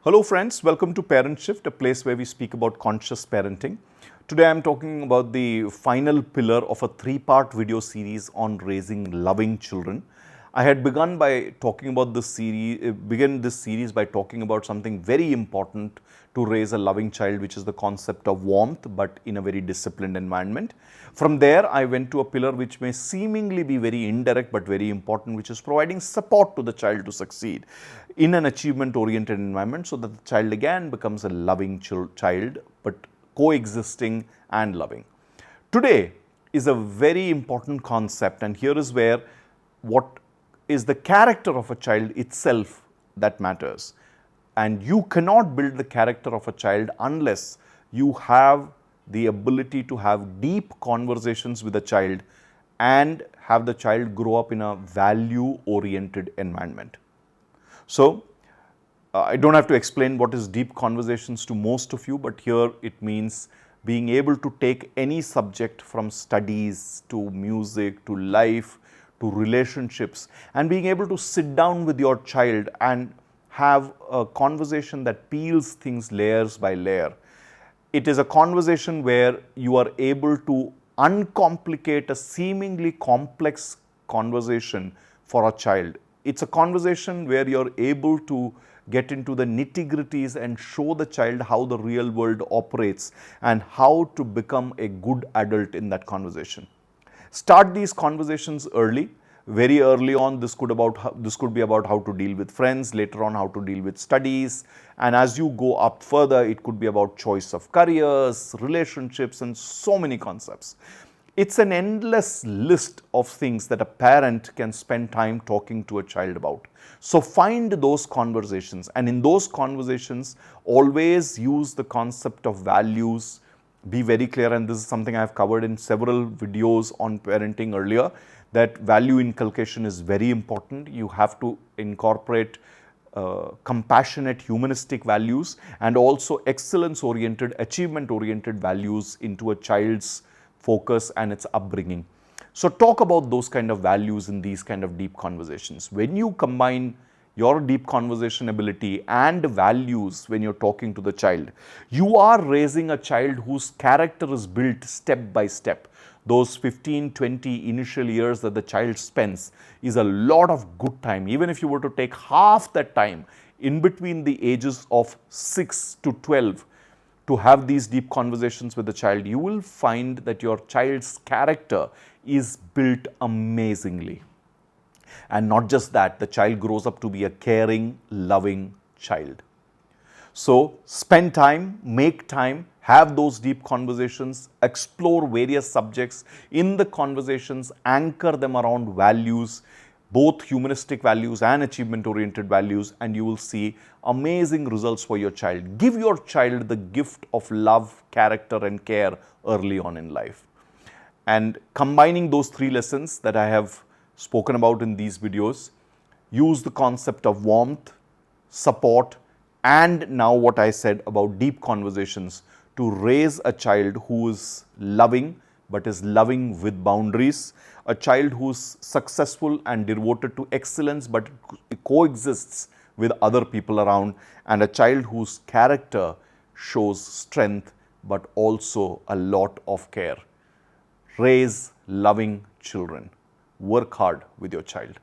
Hello friends, welcome to Parent Shift, a place where we speak about conscious parenting. Today I am talking about the final pillar of a three-part video series on raising loving children. I had begun by talking about this series, began this series by talking about something very important to raise a loving child, which is the concept of warmth, but in a very disciplined environment. From there, I went to a pillar which may seemingly be very indirect but very important, which is providing support to the child to succeed in an achievement-oriented environment so that the child again becomes a loving child, but coexisting and loving. Today is a very important concept, and here is where what is the character of a child itself that matters. And you cannot build the character of a child unless you have the ability to have deep conversations with a child and have the child grow up in a value-oriented environment. So, I don't have to explain what is deep conversations to most of you, but here it means being able to take any subject from studies to music to life to relationships and being able to sit down with your child and have a conversation that peels things layers by layer. It is a conversation where you are able to uncomplicate a seemingly complex conversation for a child. It's a conversation where you're able to get into the nitty-gritties and show the child how the real world operates and how to become a good adult in that conversation. Start these conversations early. Very early on, this could be about how to deal with friends, later on how to deal with studies, and as you go up further, it could be about choice of careers, relationships, and so many concepts. It's an endless list of things that a parent can spend time talking to a child about. So find those conversations, and in those conversations, always use the concept of values. Be very clear, and this is something I have covered in several videos on parenting earlier, that value inculcation is very important. You have to incorporate compassionate humanistic values and also excellence-oriented, achievement-oriented values into a child's focus and its upbringing. So talk about those kind of values in these kind of deep conversations. When you combine your deep conversation ability and values when you're talking to the child, you are raising a child whose character is built step by step. Those 15, 20 initial years that the child spends is a lot of good time. Even if you were to take half that time in between the ages of 6 to 12 to have these deep conversations with the child, you will find that your child's character is built amazingly. And not just that, the child grows up to be a caring, loving child. So spend time, make time, have those deep conversations, explore various subjects in the conversations, anchor them around values, both humanistic values and achievement-oriented values, and you will see amazing results for your child. Give your child the gift of love, character, and care early on in life. And combining those three lessons that I have spoken about in these videos, use the concept of warmth, support, and now what I said about deep conversations to raise a child who is loving, but is loving with boundaries, a child who's successful and devoted to excellence, but coexists with other people around, and a child whose character shows strength, but also a lot of care. Raise loving children. Work hard with your child.